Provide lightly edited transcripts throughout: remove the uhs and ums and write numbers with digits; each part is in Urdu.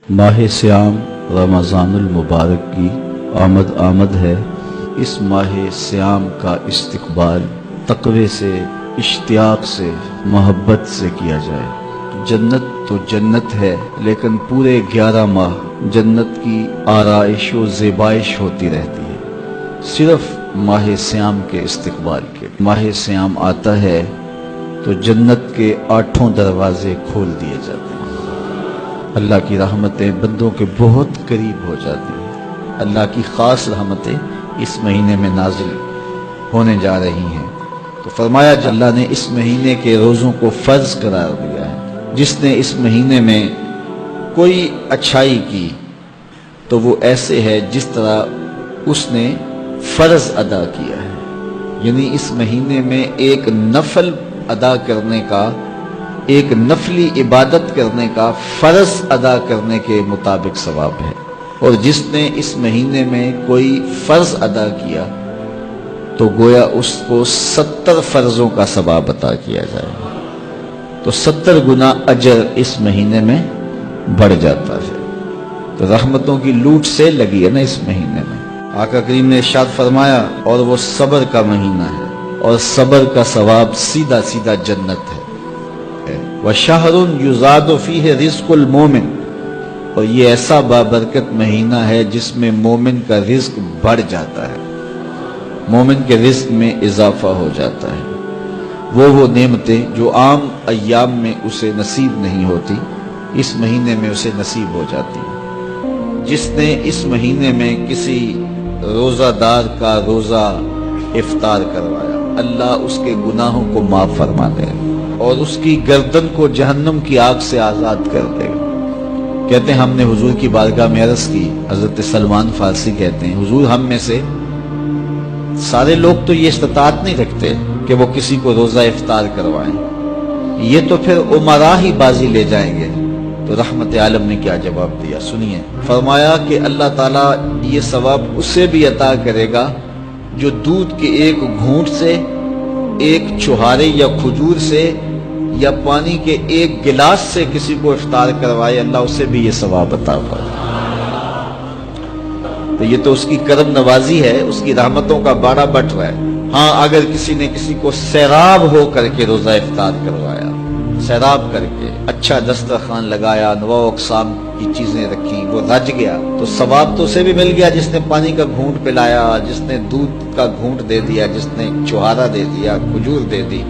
ماہ سیام رمضان المبارک کی آمد ہے۔ اس ماہ سیام کا استقبال تقوی سے، اشتیاق سے، محبت سے کیا جائے۔ جنت تو جنت ہے، لیکن پورے 11 ماہ جنت کی آرائش و زیبائش ہوتی رہتی ہے، صرف ماہ سیام کے استقبال کے۔ ماہ سیام آتا ہے تو جنت کے 8 دروازے کھول دیے جاتے ہیں، اللہ کی رحمتیں بندوں کے بہت قریب ہو جاتی ہیں۔ اللہ کی خاص رحمتیں اس مہینے میں نازل ہونے جا رہی ہیں۔ تو فرمایا کہ اللہ نے اس مہینے کے روزوں کو فرض قرار دیا ہے۔ جس نے اس مہینے میں کوئی اچھائی کی تو وہ ایسے ہے جس طرح اس نے فرض ادا کیا ہے، یعنی اس مہینے میں ایک نفل ادا کرنے کا، ایک نفلی عبادت کرنے کا، فرض ادا کرنے کے مطابق ثواب ہے۔ اور جس نے اس مہینے میں کوئی فرض ادا کیا تو گویا اس کو 70 فرضوں کا ثواب عطا کیا جائے گا، تو 70 گنا اجر اس مہینے میں بڑھ جاتا ہے۔ تو رحمتوں کی لوٹ سے لگی ہے نا اس مہینے میں۔ آقا کریم نے ارشاد فرمایا، اور وہ صبر کا مہینہ ہے، اور صبر کا ثواب سیدھا سیدھا جنت ہے۔ وَشَهْرٌ يُزَادُ فِيهِ رِزْقُ الْمُؤْمِنِ، اور یہ ایسا بابرکت مہینہ ہے جس میں مومن کا رزق بڑھ جاتا ہے، مومن کے رزق میں اضافہ ہو جاتا ہے۔ وہ نعمتیں جو عام ایام میں اسے نصیب نہیں ہوتی، اس مہینے میں اسے نصیب ہو جاتی ہیں۔ جس نے اس مہینے میں کسی روزہ دار کا روزہ افطار کروایا، اللہ اس کے گناہوں کو معاف فرما دے اور اس کی گردن کو جہنم کی آگ سے آزاد کر دے گا۔ کہتے ہیں ہم نے حضور کی بارگاہ میں عرض کی، حضرت سلمان فارسی کہتے ہیں، حضور ہم میں سے سارے لوگ تو یہ استطاعت نہیں رکھتے کہ وہ کسی کو روزہ افطار کروائیں، یہ تو پھر عمرا ہی بازی لے جائیں گے۔ تو رحمت عالم نے کیا جواب دیا، سنیے۔ فرمایا کہ اللہ تعالیٰ یہ ثواب اسے بھی عطا کرے گا جو دودھ کے ایک گھونٹ سے، ایک چھہارے یا کھجور سے، یا پانی کے ایک گلاس سے کسی کو افطار کروائے، اللہ اسے بھی یہ ثواب عطا فرمائے۔ تو یہ تو اس کی کرم نوازی ہے، اس کی رحمتوں کا باڑا بٹ رہا ہے۔ ہاں اگر کسی نے کسی کو سیراب ہو کر کے روزہ افطار کروایا، سیراب کر کے اچھا دسترخوان لگایا، انواع و اقسام کی چیزیں رکھی، وہ رج گیا، تو ثواب تو اسے بھی مل گیا جس نے پانی کا گھونٹ پلایا، جس نے دودھ کا گھونٹ دے دیا، جس نے چھہارا دے دیا، کھجور دے دی۔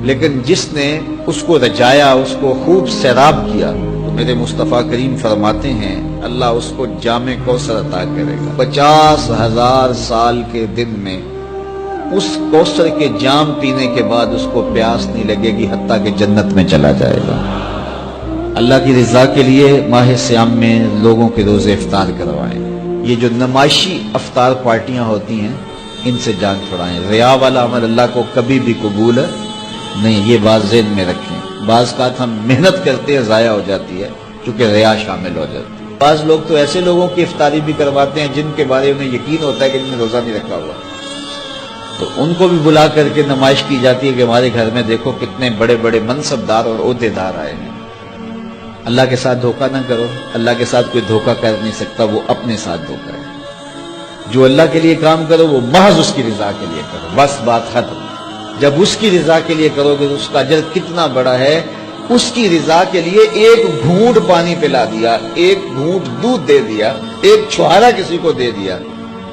لیکن جس نے اس کو رجایا، اس کو خوب سیراب کیا، تو میرے مصطفیٰ کریم فرماتے ہیں اللہ اس کو جام کوثر عطا کرے گا۔ 50,000 سال کے دن میں اس کوثر کے جام پینے کے بعد اس کو پیاس نہیں لگے گی، حتیٰ کہ جنت میں چلا جائے گا۔ اللہ کی رضا کے لیے ماہ سیام میں لوگوں کے روزے افطار کروائیں۔ یہ جو نمائشی افطار پارٹیاں ہوتی ہیں، ان سے جان چھڑائیں۔ ریا والا عمل اللہ کو کبھی بھی قبول نہیں، یہ بات ذہن میں رکھیں۔ بعض کا ہم محنت کرتے ہیں، ضائع ہو جاتی ہے چونکہ ریا شامل ہو جاتی ہے۔ بعض لوگ تو ایسے لوگوں کی افطاری بھی کرواتے ہیں جن کے بارے میں یقین ہوتا ہے کہ انہوں نے روزہ نہیں رکھا ہوا، تو ان کو بھی بلا کر کے نمائش کی جاتی ہے کہ ہمارے گھر میں دیکھو کتنے بڑے بڑے منصبدار اور عہدیدار آئے ہیں۔ اللہ کے ساتھ دھوکہ نہ کرو، اللہ کے ساتھ کوئی دھوکہ کر نہیں سکتا، وہ اپنے ساتھ دھوکہ ہے۔ جو اللہ کے لیے کام کرو وہ محض اس کی رضا کے لیے کرو، بس بات ختم۔ جب اس کی رضا کے لیے کرو گے تو اس کا اجر کتنا بڑا ہے۔ اس کی رضا کے لیے ایک گھونٹ پانی پلا دیا، ایک گھونٹ دودھ دے دیا، ایک چھہارا کسی کو دے دیا،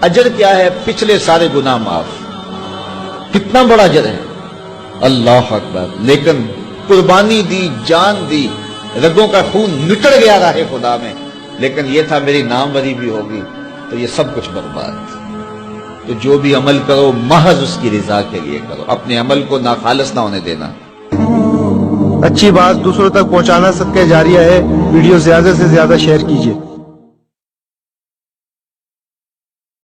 اجر کیا ہے؟ پچھلے سارے گناہ معاف۔ کتنا بڑا اجر ہے، اللہ اکبر۔ لیکن قربانی دی، جان دی، رگوں کا خون نچڑ گیا راہ خدا میں، لیکن یہ تھا میری ناموری بھی ہوگی، تو یہ سب کچھ برباد۔ تو جو بھی عمل کرو محض اس کی رضا کے لیے کرو، اپنے عمل کو ناخالص نہ ہونے دینا۔ اچھی بات دوسروں تک پہنچانا صدقہ جاریہ ہے۔ ویڈیو زیادہ سے زیادہ شیئر کیجیے۔